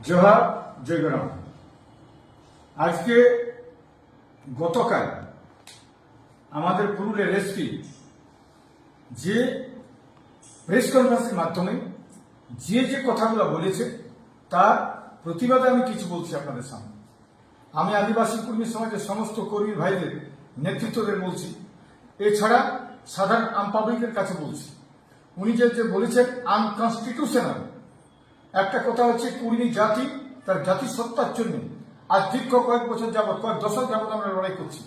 জোহার জয়গ্রাম। আজকে গতকাল আমাদের পুরুলিয়ার এসপি যে প্রেস কনফারেন্সের মাধ্যমে যে কথাগুলো বলেছে তার প্রতিবাদে আমি কিছু বলছি আপনাদের সামনে। আমি আদিবাসী কর্মী সমাজের সমস্ত কর্মী ভাইদের নেতৃত্বদের বলছি, এছাড়া সাধারণ আম পাবলিকের কাছে বলছি, উনি যে বলেছেন আনকনস্টিটিউশনাল। একটা কথা হচ্ছে কুর্মী জাতি তার জাতিসত্তার জন্য আজ দীর্ঘ কয়েক বছর যাবৎ, কয়েক দশক যাবৎ আমরা লড়াই করছি।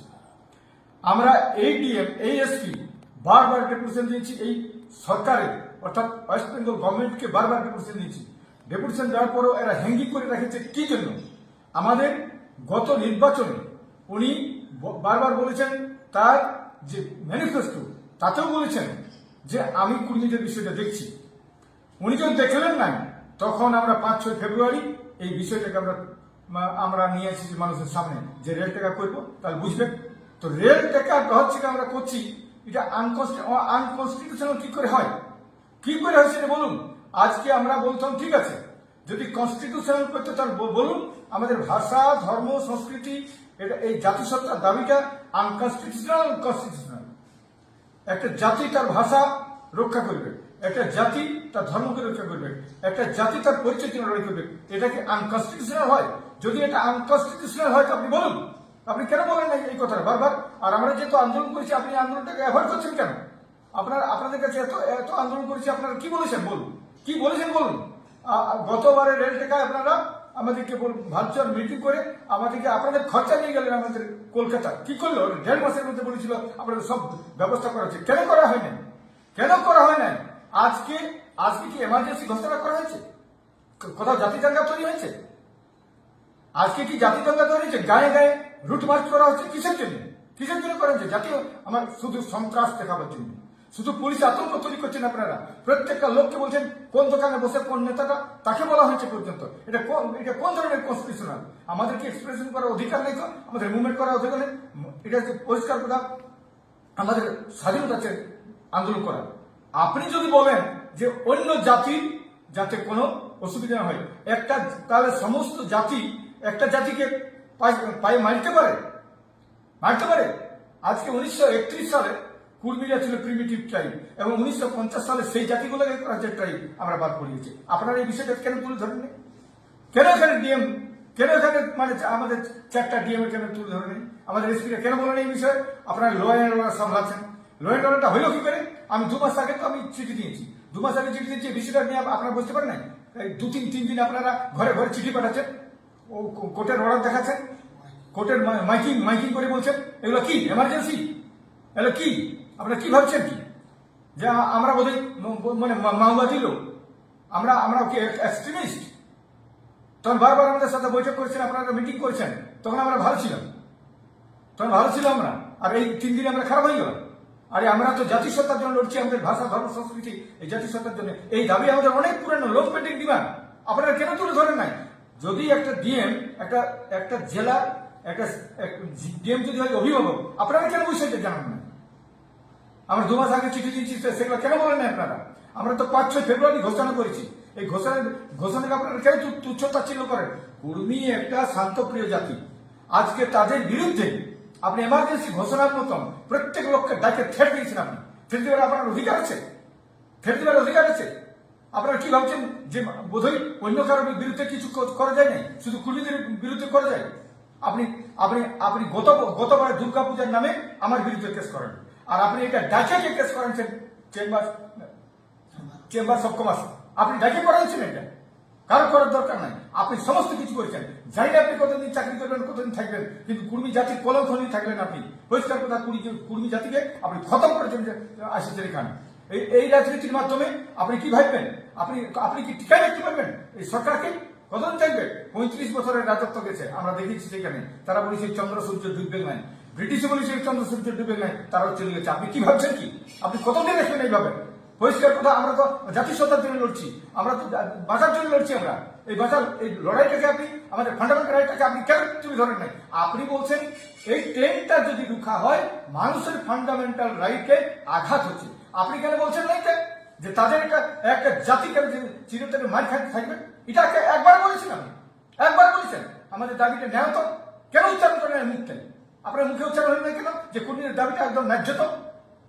আমরা এই ডিএম এই এসপি বারবার ডেপুটেশন দিয়েছি, এই সরকারের অর্থাৎ ওয়েস্ট বেঙ্গল গভর্নমেন্টকে বারবার ডেপুটেশন দিয়েছি। ডেপুটেশন দেওয়ার পরও এরা হ্যাঙ্গি করে রেখেছে কি জন্য? আমাদের গত নির্বাচনে উনি বারবার বলেছেন, তার যে ম্যানিফেস্টো তাতেও বলেছেন যে আমি কর্মীদের বিষয়টা দেখছি। উনি যখন দেখলেন না, তখন আমরা 5-6 ফেব্রুয়ারি এই বিষয়টাকে আমরা নিয়ে এসেছি মানুষের সামনে, যে রেল টেকা করবো, তাহলে বুঝবেন। তো রেল টেকা হচ্ছে আমরা করছি, এটা আনকনস্টিটিউশনাল কি করে হয়, কি করে হয় সেটা বলুন। আজকে আমরা বলতাম ঠিক আছে, যদি কনস্টিটিউশনাল করতে তাহলে বলুন আমাদের ভাষা, ধর্ম, সংস্কৃতি, এটা এই জাতিসত্তার দাবিটা আনকনস্টিটিউশনাল কনস্টিটিউশনাল। একটা জাতি তার ভাষা রক্ষা করবে, একটা জাতি তার ধর্মকে রক্ষা করবে, একটা জাতি তার পরিচয় লড়াই করবে, এটা কি আনকনস্টিটিউশনাল হয়? যদি এটা আনকনস্টিটিউশনাল হয় তো আপনি বলুন, আপনি কেন বলেন না এই কথাটা বারবার? আর আমরা যেহেতু আন্দোলন করেছি, আপনি আন্দোলনটাকে অ্যাভয়েড করছেন কেন? আপনাদের কাছে এত আন্দোলন করেছি, আপনারা কি বলেছেন বলুন, কি বলেছেন বলুন। গতবারে রেল টেকায় আপনারা আমাদেরকে ভার্চুয়াল মিটিং করে আমাদেরকে আপনাদের খরচা নিয়ে গেলেন আমাদের কলকাতা। কি করলো? 1.5 মাসের মধ্যে বলেছিল আপনাদের সব ব্যবস্থা করা হচ্ছে। কেন করা হয় না? কেন করা হয় না? আজকে কি এমার্জেন্সি ঘোষণা করা হয়েছে? কোথাও জাতি দাঙ্গা তৈরি হয়েছে? আজকে কি জাতি দাঙ্গা তৈরি হয়েছে? গায়ে গায়ে রুট মার্চ করা হচ্ছে কিসের জন্য? কিসের জন্য করা হচ্ছে? জাতীয় আমার শুধু সন্ত্রাস দেখাবার জন্য, শুধু পুলিশ আতঙ্ক তৈরি করছেন আপনারা। প্রত্যেকটা লোককে বলছেন কোন দোকানে বসে কোন নেতাটা তাকে বলা হয়েছে পর্যন্ত। এটা কোন ধরনের কনস্টিটিউশনাল? আমাদেরকে এক্সপ্রেশন করার অধিকার নেই তো? আমাদের মুভমেন্ট করার অধিকার নেই? এটা হচ্ছে পরিষ্কার কথা, আমাদের স্বাধীনতা আছে আন্দোলন করার। আপনি যদি বলেন যে অন্য জাতির যাতে কোনো অসুবিধা না হয়, তাহলে সমস্ত জাতি একটা জাতিকে পায়ে মারতে পারে? আজকে 1931 সালে কুর্মীরা ছিল প্রিমিটিভ ট্রাইব, এবং 1950 সালে সেই জাতিগুলোকে ট্রাইব আমরা বাদ পড়িয়েছি। আপনারা এই বিষয়টা কেন তুলে ধরেননি? কেন এখানে ডিএম, কেন এখানে আমাদের 4টা ডিএম কেন তুলে ধরেনি? আমাদের এসপিরা কেন বলেন এই বিষয়ে? আপনারা ল অ্যান্ড অর্ডার সামলাচ্ছেন। ল অ্যান্ড অর্ডারটা হইল কি করে? আমি 2 মাস আগে তো আমি চিঠি দিয়েছি, 2 মাস আগে চিঠি দিয়েছি, বিষয়টা নিয়ে আপনারা বুঝতে পারেন নাই? 2-3 দিন আপনারা ঘরে ঘরে চিঠি পাঠাচ্ছেন, ও কোর্টের অর্ডার দেখাচ্ছেন, কোর্টের মাইকিং করে বলছেন এগুলো কি এমার্জেন্সি, এগুলো কি? আপনারা কি ভাবছেন কি যে আমরা বোধহয় মানে মাওবাদী লোক, আমরা কি এক্সট্রিমিস্ট? তখন বারবার আমাদের সাথে বৈঠক করেছেন, আপনারা মিটিং করেছেন, তখন আমরা ভালো ছিলাম, আমরা। আর এই 3 দিনে আমরা খারাপ হয়ে গেলাম। আরে আমরা তো জাতিসত্তার জন্য লড়ছি, আমাদের ভাষা, ধর্ম, সংস্কৃতি, এই জাতিসত্তার জন্য। এই দাবি আমাদের অনেক পুরানো, লোক পেন্ডিং ডিমান্ড। আপনারা কেন তুলে ধরেন নাই? যদি একটা ডিএম, একটা জেলার একটা ডিএম যদি হয় অভিভাবক, আপনারা কেন বিষয়টা জানান না? আমরা 2 মাস আগে চিঠি দিয়েছি, সেগুলো কেন বলেন না আপনারা? আমরা তো 5-6 ফেব্রুয়ারি ঘোষণা করেছি। এই ঘোষণাকে আপনারা কেন তুচ্ছ তাচ্ছিল্য করেন? কুর্মী একটা শান্তপ্রিয় জাতি। আজকে তাদের বিরুদ্ধে আপনি এমার্জেন্সি ঘোষণার মতন প্রত্যেক লোককে ডাকে থ্রেট দিয়েছেন। আপনি থ্রেট দেওয়ার আপনার অধিকার আছে, আপনারা কি ভাবছেন যে বোধহয় অন্য কারোর বিরুদ্ধে কিছু করা যায় না, শুধু কুর্মীদের বিরুদ্ধে করা যায়? আপনি গতবারে দুর্গাপূজার নামে আমার বিরুদ্ধে কেস করেন, আর আপনি এটা ডাকে কেস করেছেন চেম্বার অফ কমার্স। আপনি ডাকে করাইছেন, এটা কারো করার দরকার নাই। আপনি সমস্ত কিছু করেছেন, জানি না আপনি কতদিন চাকরি করবেন, কতদিন থাকবেন, কিন্তু কুর্মী জাতির কলঙ্ক নিয়ে থাকলেন আপনি। পরিষ্কার কথা, কুর্মী জাতিকে আপনি খতম করেছেন আসেছেন এখানে। এই রাজনীতির মাধ্যমে আপনি কি ভাববেন? আপনি কি টিকায় রাখতে পারবেন এই সরকারকে? কতদিন থাকবে? 35 বছরের রাজত্ব গেছে, আমরা দেখেছি সেখানে। তারা বলেছে চন্দ্র সূর্য ডুববে নাই, ব্রিটিশ বলেছে চন্দ্র সূর্য ডুবে নাই, তারাও চলে গেছে। আপনি কি ভাবছেন কি? আপনি কতদিন রাখবেন এইভাবে? পরিষ্কার কথা, আমরা তো জাতিসত্তার জন্য লড়ছি, আমরা তো বাঁচার জন্য লড়ছি। আমরা এই লড়াইটাকে আপনি, আমাদের ফান্ডামেন্টাল রাইটটাকে আপনি কেন তুলে ধরেন নাই? আপনি বলছেন এই ট্রেনটা যদি রুখা হয় মানুষের ফান্ডামেন্টাল রাইটে আঘাত হচ্ছে। আপনি কেন বলছেন না যে তাদের একটা জাতি কেন চিরতরে মার খাইতে থাকবে? এটা একবার বলেছেন আপনি। আমাদের দাবিটা ন্যায় তো, কেন উচ্চারণ করেন না মুখ থেকে? আপনার মুখে উচ্চারণ হয় না কেন যে কর্মীদের দাবিটা একদম ন্যায্য? তো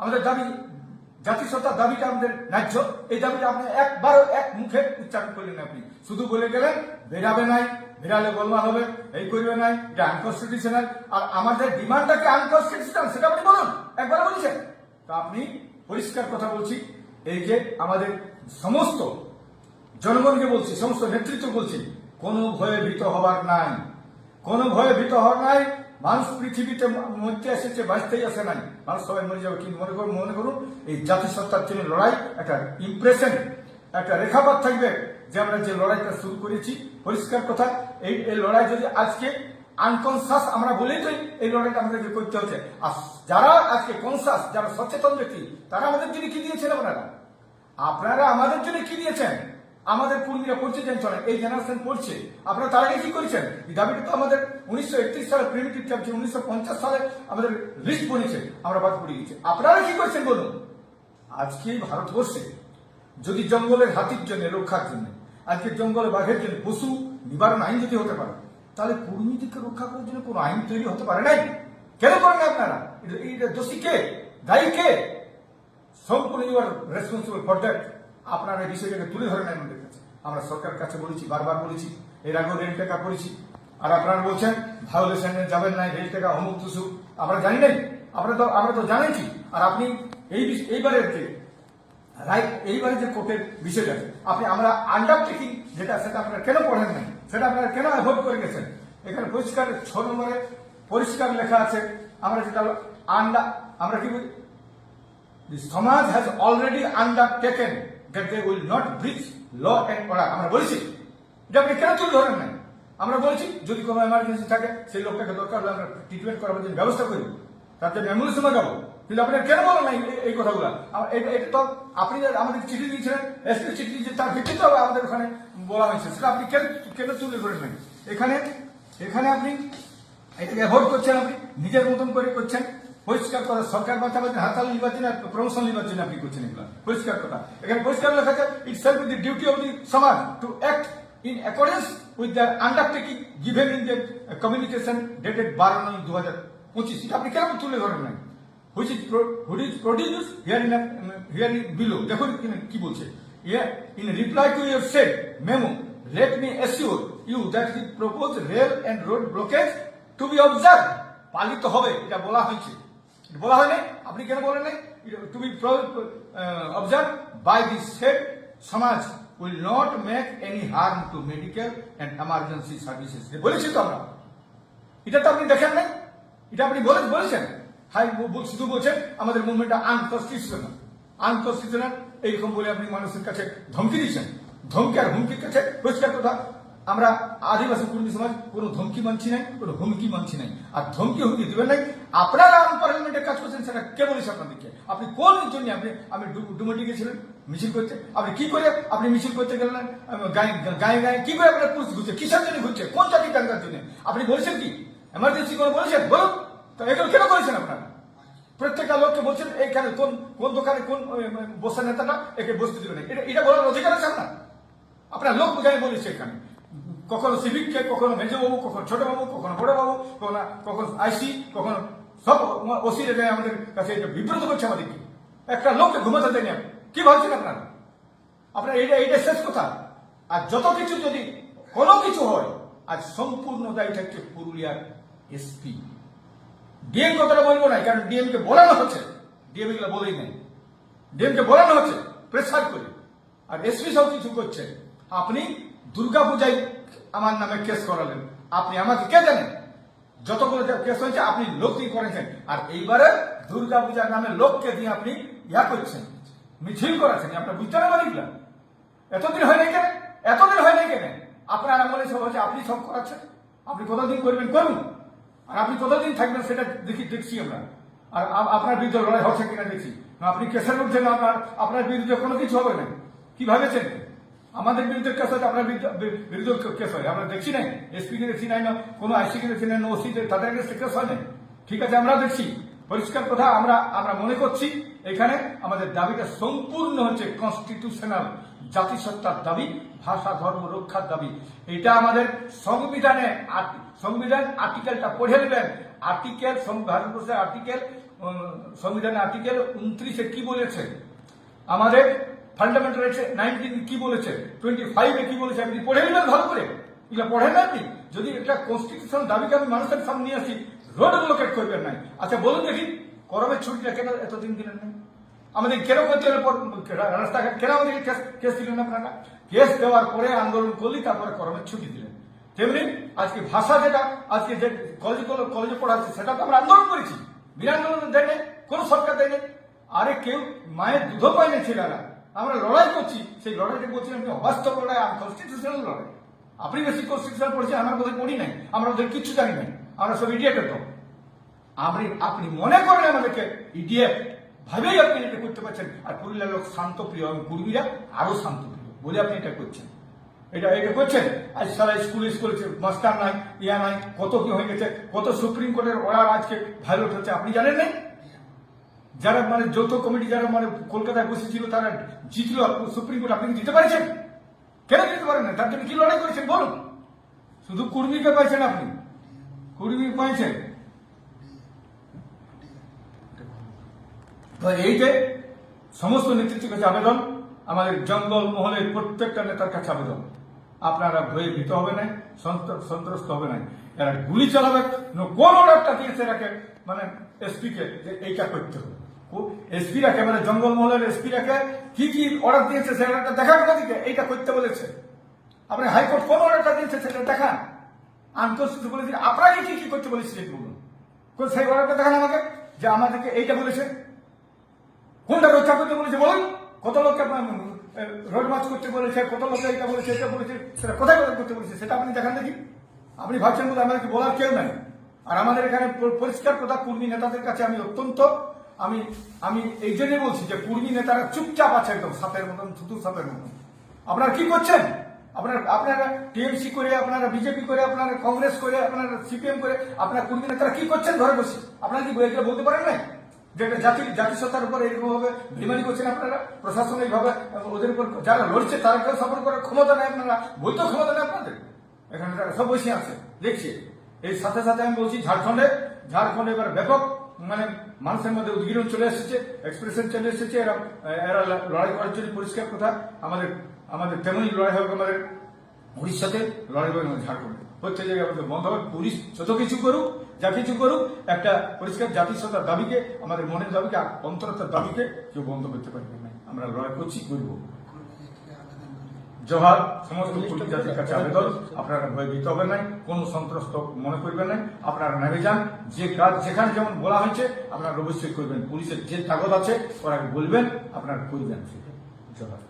আমাদের দাবি, জাতিসত্তার দাবিটা আমাদের ন্যায্য, এই দাবিটা আপনি একবারও এক মুখে উচ্চারণ করলেন না। আপনি শুধু বলে গেলেন বেরাবে নাই, বেরালে গোলমাল হবে, এই করবে নাই, এটা আনকনস্টিটিউশনাল। আর আমাদের ডিমান্ডটাকে আনকনস্টিটিউশনাল সেটা আপনি বলুন, একবার বলেছেন তো। আপনি পরিষ্কার কথা বলছি, এই যে আমাদের সমস্ত জনগণকে বলছি, সমস্ত নেতৃত্ব বলছি, কোনো ভয়ে ভীত হবার নাই, কোনো ভয়ে ভীত হওয়ার নাই। মানুষ পৃথিবীতে মরতে এসেছে, বাঁচতেই আসে নাই। মানুষ সবাই মরে যাবে, কিন্তু মনে করুন এই জাতিসত্তার জন্য লড়াই একটা ইমপ্রেশন, একটা রেখাপাত থাকবে যে আমরা যে লড়াইটা শুরু করেছি। পরিষ্কার কথা, এই লড়াই যদি আজকে আনকনসাস আমরা বলেই তো এই লড়াইটা আমাদেরকে করতে হচ্ছে। আর যারা আজকে কনসাস, যারা সচেতন ব্যক্তি, তারা আমাদের জন্য কি দিয়েছেন? আপনারা আমাদের জন্য কি দিয়েছেন? আমাদের কর্মীরা পড়ছে যেন চলে, এই জেনারেশন পড়ছে, আপনারা তার আগে কি করেছেন? এই দাবিটা তো আমাদের 1931 সালে প্রিমিটিভ চাপছে, 1950 সালে আমাদের লিস্ট বনেছে, আমরা বাদ পড়ে গেছি। আপনারা কি করেছেন বলুন? আজকে ভারতবর্ষে যদি জঙ্গলের হাতির জন্য, রক্ষার জন্য, আজকে জঙ্গলে বাঘের জন্য পশু নিবারণ আইন যদি হতে পারে, তাহলে কর্মীদেরকে রক্ষা করার জন্য কোনো আইন তৈরি হতে পারে নাই? কেন করেন না আপনারা? এটা দোষী কে, দায়ী কে? সম্পূর্ণ you are responsible for that. আপনারা এই বিষয়টাকে তুলে ধরেন আমাদের কাছে। আমরা সরকারের কাছে বলেছি, বারবার বলেছি, এর আগেও রেল টেকা করেছি। আর আপনারা বলছেন ভায়োলেশনে যাবেন না, রেল টেকা অমুক তুসুক, আমরা জানি নাই, আমরা তো জানাইছি। আর আপনি এইবারের যে এইবারে যে কোর্টের বিষয়টা, আমরা আন্ডারটেকিং যেটা, সেটা আপনারা কেন পড়েন নাই? সেটা আপনারা কেন অ্যাভয়েড করে গেছেন? এখানে পরিষ্কার 6 নম্বরে পরিষ্কার লেখা আছে, আমরা যেটা আমরা কি বলি, the Samaj has already undertaken that they will not breach law and order. আমরা বলেছি, এটা আপনি কেন তুলে ধরেন নাই? আমরা বলেছি যদি কোনো এমার্জেন্সি থাকে, সেই লোকটাকে দরকার হলে আমরা ট্রিটমেন্ট করার জন্য ব্যবস্থা করি, তার জন্য অ্যাম্বুলেন্স মাগাবো। কিন্তু আপনারা কেন বলেন না এই কথাগুলো? এটা তো আপনি আমাদের চিঠি দিয়েছিলেন, এসপি চিঠি দিয়েছেন, তার ভিত্তিতে আমাদের ওখানে বলা হয়েছে, সেটা আপনি কেন তুলে ধরেন নাই? এখানে আপনি এটাকে অ্যাভয়েড করছেন, আপনি নিজের মতন করে করছেন। পরিষ্কার কথা, সরকার বাঁচাবার জন্য হাততালি নির্বাচন আর প্রমোশন নির্বাচন আপনি করছেন এগুলো। পরিষ্কার কথা, এখানে পরিষ্কার লেখা আছে, it's self the duty of the Samaj to act in accordance with the undertaking given in the communication dated 12/9/2025। এটা আপনি কেন তুলে ধরেন নাই? which is produced here in below. দেখুন কি বলছে, in reply to your said memo, let me assure you that the proposed rail and road blockage to be observed, পালিত হবে, এটা বলা হয়েছে। বলা হয় নাই, আপনি কেন বলেন নাই? To be observe by the said Samaj will not make any harm to medical and emergency services. বলেছি তো আমরা, এটা তো আপনি দেখেন নাই, এটা আপনি বলেছেন। হাই শুধু বলছেন আমাদের মুভমেন্টটা আনকনস্টিটিউশনাল এইরকম বলে আপনি মানুষের কাছে ধমকি দিচ্ছেন। ধমকি আর হুমকির কাছে পরিষ্কার কথা, আমরা আদিবাসী কর্মী সমাজ কোনো ধমকি মানছি নাই, কোনো হুমকি মানছি নাই। আর হুমকি দিবেন নাই। আপনারা আনপার্লামেন্টের কাজ করছেন, সেটা কে বলেছে আপনাদেরকে? আপনি কোন জন্য আমি ডুমুটি গেছিলেন মিছিল করতে? আপনি কি করে আপনি মিছিল করতে গেলেন গায়ে কি করে আপনার পুলিশ ঘুরছে? কিসের জন্য ঘুরছে? কোন জাতি দাঙ্গার জন্য? আপনি বলেছেন কি এমার্জেন্সি করে বলেছেন? বলুন তো, এগুলো কেন করেছেন আপনারা? প্রত্যেকটা লোককে বলছেন এইখানে কোন দোকানে কোন বসে নেতাটা একে বসতে দিবে না, এটা বলার অধিকার আছে আপনার লোক গায়ে বলেছে এখানে। কখনো সিভিককে, কখনো মেজবাবু, কখনো ছোটবাবু, কখনো বড়বাবু, কখনো আইসি, কখনো সব ওসি আমাদের কাছে বিব্রত করছে আমাদেরকে। একটা লোককে ঘুমাতে দেয়নি। কি ভাবছেন আপনার এইটা শেষ কথা। আর যত কিছু যদি কোনো কিছু হয়, আজ সম্পূর্ণ দায়ী থাকছে পুরুলিয়ার এসপি। ডিএম কথাটা বলবো না, কারণ ডিএম কে বলানো হচ্ছে, ডিএম এগুলো বলেই নাই, ডিএম কে বলানো হচ্ছে প্রেসার করে। আর এসপি সব কিছু করছে। আপনি দুর্গাপূজায় আমার নামে কেস করালেন, আপনি আমাকে কে জানেন? যতগুলো কেস হয়েছে আপনি লোক দিয়ে করেছেন। আর এইবারে দুর্গাপূজার নামে লোককে দিয়ে আপনি করছেন, মিছিল করাচ্ছেন। আপনার বুঝতে না পারিলাম এতদিন হয় নাই কেন? আপনার আমলে সব হচ্ছে, আপনি সব করাচ্ছেন। আপনি কতদিন করবেন করুন, আর আপনি কতদিন থাকবেন সেটা দেখছি আমরা। আর আপনার বিরুদ্ধে লড়াই হচ্ছে কিনা দেখছি। আপনি কেসের মধ্যে না, আপনার বিরুদ্ধে কোনো কিছু হবে না। কি ভাবেছেন আমাদের বিরুদ্ধে কেস হয়, আপনার বিরুদ্ধে কেস হয়? আমরা দেখছি নাই, এসপি কে দেখছি নাই, না কোনো আইসি কে দেখছি নাই, না ওসি তাদের কাছে কেস হয় নাই। ঠিক আছে, আমরা দেখছি। পরিষ্কার কথা, আমরা মনে করছি এখানে আমাদের দাবিটা সম্পূর্ণ হচ্ছে কনস্টিটিউশনাল। জাতিসত্তার দাবি, ভাষা ধর্ম রক্ষার দাবি। এটা আমাদের সংবিধান আর্টিকেলটা পড়ে নেবেন। আর্টিকেল, ভারতবর্ষের আর্টিকেল, সংবিধানের আর্টিকেল 29-এ কি বলেছে, আমাদের ফান্ডামেন্টাল রাইটস 19 কি বলেছে, 25-এ কি বলেছে, আপনি পড়ে নেবেন ভালো করে। এগুলো পড়েন না আপনি? যদি একটা কনস্টিটিউশনাল দাবিকে আমি মানুষের সামনে নিয়ে আসি, রোড ব্লকেট করবেন নাই। আচ্ছা বলুন দেখি, গরমের ছুটিটা কেন এতদিন দিলেন না? আমাদের কেন করতে হলে রাস্তাঘাট কেন আমাদের কেস দিলেন আপনারা? কেস দেওয়ার পরে আন্দোলন করলি, তারপরে গরমের ছুটি দিলেন। তেমনি আজকে ভাষা, যেটা আজকে যে কলেজে পড়াচ্ছে, সেটা তো আমরা আন্দোলন করেছি, বিনা আন্দোলন দেয়নি, কোন সরকার দেয়নি। আরে কেউ মায়ের দুধও পায়নি ছেলেরা, আমরা লড়াই করছি। সেই লড়াইটা বলছি আপনি অবাস্তব লড়াই, কনস্টিটিউশনাল লড়াই। আপনি বেশি কনস্টিটিউশনাল পড়ছেন, আমরা বোধহয় পড়ি নাই, আমরা ওদের কিচ্ছু জানি নাই, আমরা সব ইডিয়েটের তো। আপনি মনে করেন আমাদেরকে ইডিয়েট ভাবেই আপনি এটা করতে পারছেন। আর পুরুলিয়ার লোক শান্তপ্রিয়, এবং কুর্মীরা আরো শান্তপ্রিয় বলে আপনি এটা করছেন। এটা করছেন। আজ সারা স্কুলে মাস্টার নাই, ইয়া নাই, কত কি হয়ে গেছে, কত সুপ্রিম কোর্টের অর্ডার আজকে ভায়োলেট হচ্ছে, আপনি জানেন নাই? যারা মানে যৌথ কমিটি, যারা মানে কলকাতায় বসেছিল, তারা জিতল সুপ্রিম কোর্ট, আপনি জিতে পারছেন? কেন জিতে পারেন না? তার জন্য কি লড়াই করেছেন বলুন? শুধু কুর্মীকে পাইছেন, আপনি কুর্মী পাইছেন। এইতে সমস্ত নেতৃত্বের কাছে আবেদন, আমাদের জঙ্গল মহলের প্রত্যেকটা নেতার কাছে আবেদন, আপনারা ভয়ে ভীত হবে না, সন্ত্রস্ত হবে না। এরা গুলি চালাবে, কোন অর্ডারটা দিয়েছে এরাকে, মানে এসপি কে, যে এইটা করতে হবে। এসপি রাখে, মানে জঙ্গল মহলের এসপি রাখে কি কি অর্ডার দিয়েছে সেটা দেখান দিকে, এইটা করতে বলেছে। আপনি হাইকোর্ট কোন অর্ডারটা দিয়েছে সেটা দেখান। আনকনস্টিটিউশনাল বলেছে, আপনাকে কি কি করতে বলেছে বলুন, সেই অর্ডারটা দেখান আমাকে, যে আমাদেরকে এইটা বলেছে। কোনটা রক্ষা করতে বলেছে বলুন? কত লোককে রোড মার্চ করতে বলেছে, কত লোককে এটা বলেছে, এটা বলেছে, সেটা কোথায় কোথায় করতে বলেছে সেটা আপনি দেখান দেখি। আপনি ভাবছেন বলে আমাদেরকে বলার কেউ নাই। আর আমাদের এখানে পরিষ্কার কথা, কর্মী নেতাদের কাছে আমি অত্যন্ত আমি এই জন্যই বলছি যে কর্মী নেতারা চুপচাপ আছে, একদম সাপের মতন, থুতুর সাপের মতন। আপনারা কি করছেন? আপনারা টিএমসি করে, আপনারা বিজেপি করে, আপনারা কংগ্রেস করে, আপনারা সিপিএম করে, আপনার কর্মী নেতারা কি করছেন ঘরে বসে? আপনারা কি এগুলো বলতে পারেন না? যে জাতিসত্তার উপর এরকম ভাবে বেইমানি করছেন আপনারা, প্রশাসন এইভাবে ওদের উপর যারা লড়ছে তারাকেও সাপোর্ট করার ক্ষমতা নেই আপনারা, বৈধ ক্ষমতা নেই আপনাদের। এখানে তারা সব বসে আছে দেখছি। এই সাথে সাথে আমি বলছি, ঝাড়খণ্ডে এবার ব্যাপক মানে মানুষের মধ্যে উদ্গীরণ চলে এসেছে, এক্সপ্রেশন চলে এসেছে। এরা লড়াই করার জন্য পরিষ্কার কথা, আমাদের তেমনি লড়াই হবে আমাদের উড়িষ্যাতে, লড়াই হবে ঝাড়খণ্ডে, প্রত্যেক জায়গায় আমাদের বন্ধ হবে। পুলিশ যত কিছু করুক, যা কিছু করুক, একটা পরিষ্কার জাতিসত্তার দাবিকে, আমাদের মনের দাবিকে, অন্তরতার দাবিকে কেউ বন্ধ করতে পারবে না। আমরা লড়াই করছি, করবো। জোহার সমস্ত কর্মী জাতির কাছে আবেদন, আপনারা ভয় ভীত হবেন নাই, কোন সন্ত্রস্ত মনে করবেন নাই, আপনারা নেমে যান। যে কাজ যেখানে যেমন বলা হয়েছে আপনারা অবশ্যই করবেন। পুলিশের যে কাগজ আছে ওরা বলবেন, আপনারা করবেন। জোহার।